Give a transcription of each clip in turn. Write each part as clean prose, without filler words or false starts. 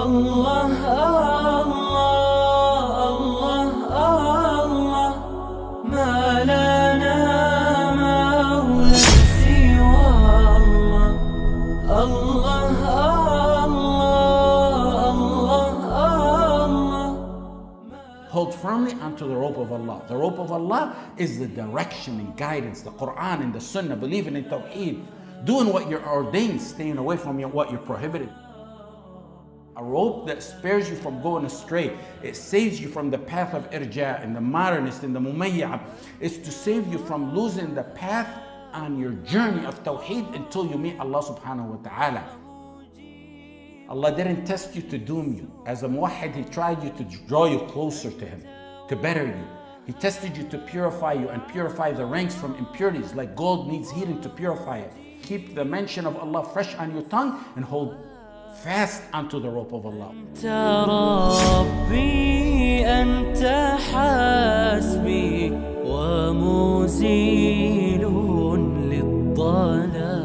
Allah, Allah, Allah, Allah, ma lana mawla siwa Allah. Allah, Allah, Allah. Hold firmly onto the rope of Allah. The rope of Allah is the direction and guidance, the Quran and the Sunnah, believing in Tawheed, doing what you're ordained, staying away from what you're prohibited. A rope that spares you from going astray. It saves you from the path of irja, and the modernist and the mumayya is to save you from losing the path on your journey of Tawheed until you meet Allah subhanahu wa ta'ala. Allah didn't test you to doom you. As a muwahhid, He tried you to draw you closer to Him, to better you. He tested you to purify you and purify the ranks from impurities, like gold needs heating to purify it. Keep the mention of Allah fresh on your tongue and hold fast onto the rope of Allah. ربي أنت حسبي ومزيل للضلال.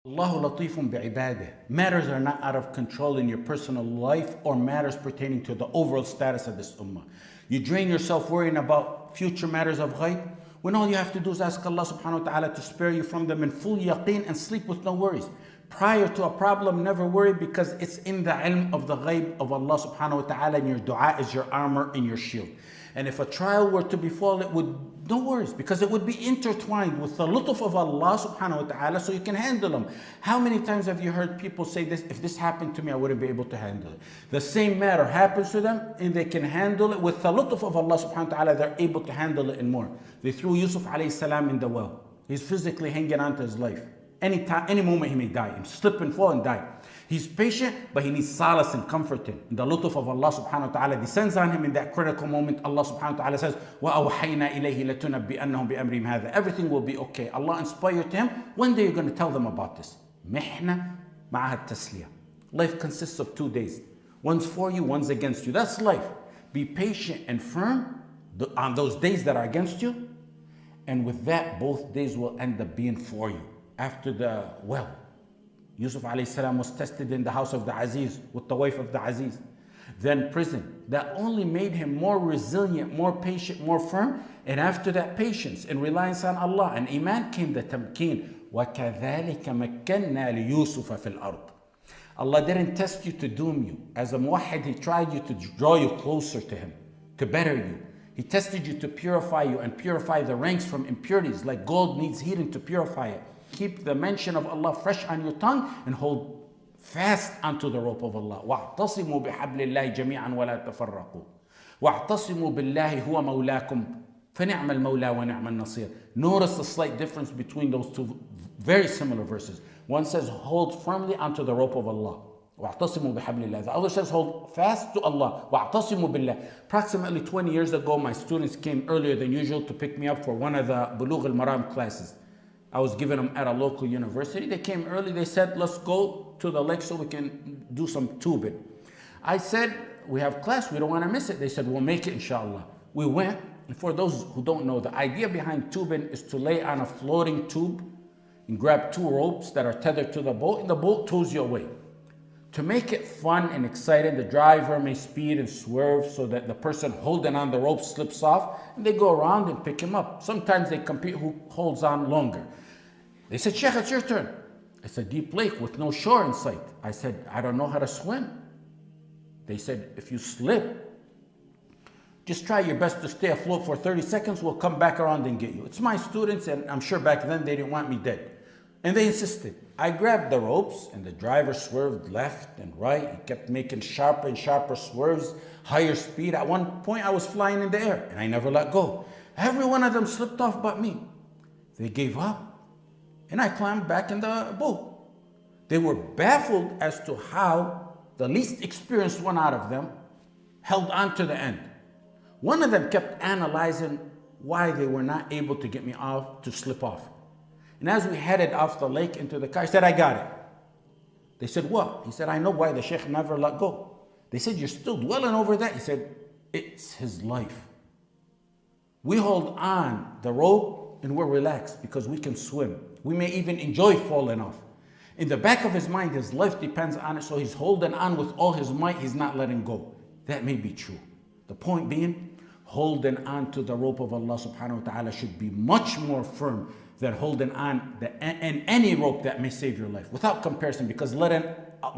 Allahu latifun bi'ibadih. Matters are not out of control in your personal life or matters pertaining to the overall status of this ummah. You drain yourself worrying about future matters of ghaib, when all you have to do is ask Allah subhanahu wa ta'ala to spare you from them in full yaqeen and sleep with no worries. Prior to a problem, never worry, because it's in the ilm of the ghaib of Allah subhanahu wa ta'ala, and your dua is your armor and your shield. And if a trial were to befall, it would, no worries, because it would be intertwined with the lutf of Allah subhanahu wa ta'ala, so you can handle them. How many times have you heard people say this, if this happened to me, I wouldn't be able to handle it. The same matter happens to them, and they can handle it with the lutf of Allah subhanahu wa ta'ala. They're able to handle it and more. They threw Yusuf alayhi salam in the well. He's physically hanging on to his life. Any moment he may die, and slip and fall and die. He's patient, but he needs solace and comforting. And the lutf of Allah subhanahu wa ta'ala descends on him in that critical moment. Allah subhanahu wa ta'ala says, وَأَوْحَيْنَا إِلَيْهِ لَتُنَبِّئَنَّهُمْ بِأَمْرِهِمْ هَذَا. Everything will be okay. Allah inspired him. One day you're going to tell them about this. مِحْنَةً مَعَهَا التَّسْلِيَةِ. Life consists of 2 days. One's for you, one's against you. That's life. Be patient and firm on those days that are against you. And with that, both days will end up being for you. After the well, Yusuf alayhi salam was tested in the house of the Aziz with the wife of the Aziz. Then prison. That only made him more resilient, more patient, more firm. And after that patience and reliance on Allah and Iman came the tamkeen. وَكَذَلِكَ مَكَّنَّا لِيُوسُفَ فِي الْأَرْضِ. Allah didn't test you to doom you. As a muwahhid, He tried you to draw you closer to Him, to better you. He tested you to purify you and purify the ranks from impurities, like gold needs heating to purify it. Keep the mention of Allah fresh on your tongue and hold fast onto the rope of Allah. وَاعْتَصِمُوا بِحَبْلِ اللَّهِ جَمِيعًا وَلَا تَفَرَّقُوا وَاعْتَصِمُوا بِاللَّهِ هُوَ مَوْلَاكُمْ فَنِعْمَ الْمَوْلَى وَنِعْمَ النَّصِيرُ. Notice the slight difference between those two very similar verses. One says, hold firmly onto the rope of Allah. وَاعْتَصِمُوا بِحَبْلِ اللَّهِ. The other says, hold fast to Allah. وَاعْتَصِمُوا بِاللَّهِ. Approximately 20 years ago, my students came earlier than usual to pick me up for one of the Bulugh al-Maram classes. I was giving them at a local university. They came early. They said, let's go to the lake so we can do some tubing. I said, we have class. We don't want to miss it. They said, we'll make it, inshallah. We went. And for those who don't know, the idea behind tubing is to lay on a floating tube and grab 2 ropes that are tethered to the boat, and the boat tows you away. To make it fun and exciting, the driver may speed and swerve so that the person holding on the rope slips off, and they go around and pick him up. Sometimes they compete who holds on longer. They said, Sheikh, it's your turn. It's a deep lake with no shore in sight. I said, I don't know how to swim. They said, if you slip, just try your best to stay afloat for 30 seconds. We'll come back around and get you. It's my students, and I'm sure back then they didn't want me dead. And they insisted. I grabbed the ropes, and the driver swerved left and right. He kept making sharper and sharper swerves, higher speed. At one point, I was flying in the air, and I never let go. Every one of them slipped off but me. They gave up, and I climbed back in the boat. They were baffled as to how the least experienced one out of them held on to the end. One of them kept analyzing why they were not able to get me off, to slip off. And as we headed off the lake into the car, I said, I got it. They said, what? He said, I know why the Shaykh never let go. They said, you're still dwelling over that? He said, it's his life. We hold on the rope and we're relaxed because we can swim. We may even enjoy falling off. In the back of his mind, his life depends on it, so he's holding on with all his might, he's not letting go. That may be true. The point being, holding on to the rope of Allah subhanahu wa ta'ala should be much more firm than holding on and any rope that may save your life, without comparison, because letting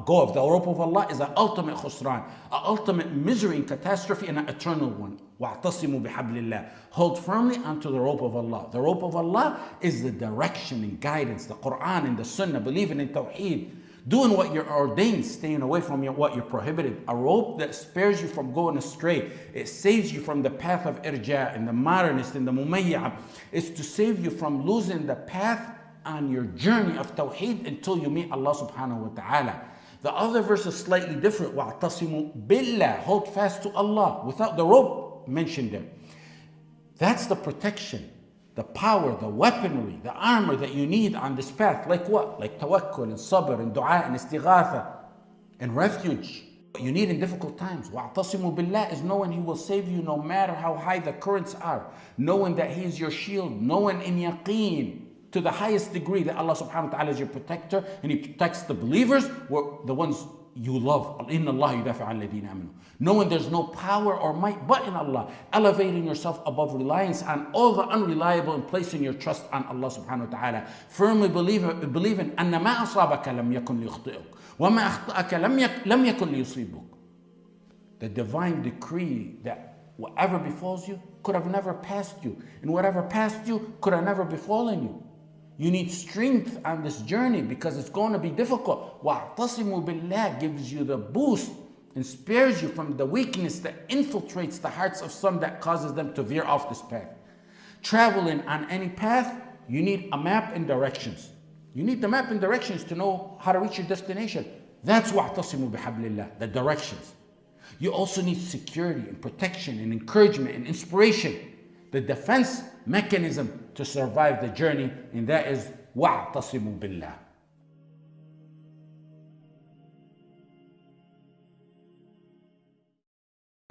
go of the rope of Allah is an ultimate khusran, an ultimate misery and catastrophe, and an eternal one. وَاعْتَصِمُوا بِحَبْلِ اللَّهِ. Hold firmly onto the rope of Allah. The rope of Allah is the direction and guidance, the Quran and the Sunnah, believing in Tawheed, doing what you're ordained, staying away from what you're prohibited. A rope that spares you from going astray. It saves you from the path of irja and the modernist and the mumayya. It's to save you from losing the path on your journey of Tawheed until you meet Allah subhanahu wa ta'ala. The other verse is slightly different. وَاعْتَصِمُوا بِاللَّهِ. Hold fast to Allah without the rope mentioned there. That's the protection, the power, the weaponry, the armor that you need on this path. Like what? Like tawakkul and sabr and dua and istighatha and refuge. What you need in difficult times. وَاعْتَصِمُوا بِاللَّهِ is knowing He will save you no matter how high the currents are. Knowing that He is your shield. Knowing in yaqeen to the highest degree that Allah subhanahu wa ta'ala is your protector, and He protects the believers, the ones you love. إِنَّ اللَّهَ يُدَافِعُ عَنِ الَّذِينَ آمَنُوا. Knowing there's no power or might but in Allah. Elevating yourself above reliance on all the unreliable and placing your trust on Allah subhanahu wa ta'ala. Firmly believing أَنَّ مَا أَصَابَكَ لَمْ يَكُنْ لِيُخْطِئُكَ وَمَا أَخْطَأَكَ لَمْ يَكُنْ لِيُصِيبُكَ. The divine decree that whatever befalls you could have never passed you, and whatever passed you could have never befallen you. You need strength on this journey because it's going to be difficult. وَاعْتَصِمُوا بِاللَّهِ gives you the boost and spares you from the weakness that infiltrates the hearts of some that causes them to veer off this path. Traveling on any path, you need a map and directions. You need the map and directions to know how to reach your destination. That's وَاعْتَصِمُوا بِحَبْلِ اللَّهِ, the directions. You also need security and protection and encouragement and inspiration, the defense mechanism to survive the journey, and that is وَاعْتَصِمُوا بِاللَّهِ.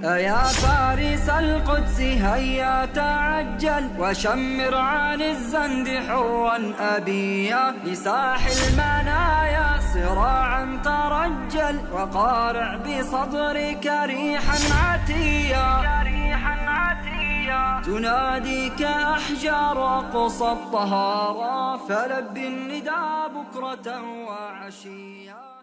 يا فارس القدس هيا تعجل وشمر عن الزند حوا أبيا لساح المنايا صراعا ترجل وقارع بصدرك ريحا عتيا تناديك أحجار أقصى الطهارى فلبي النداء بكرة وعشيا.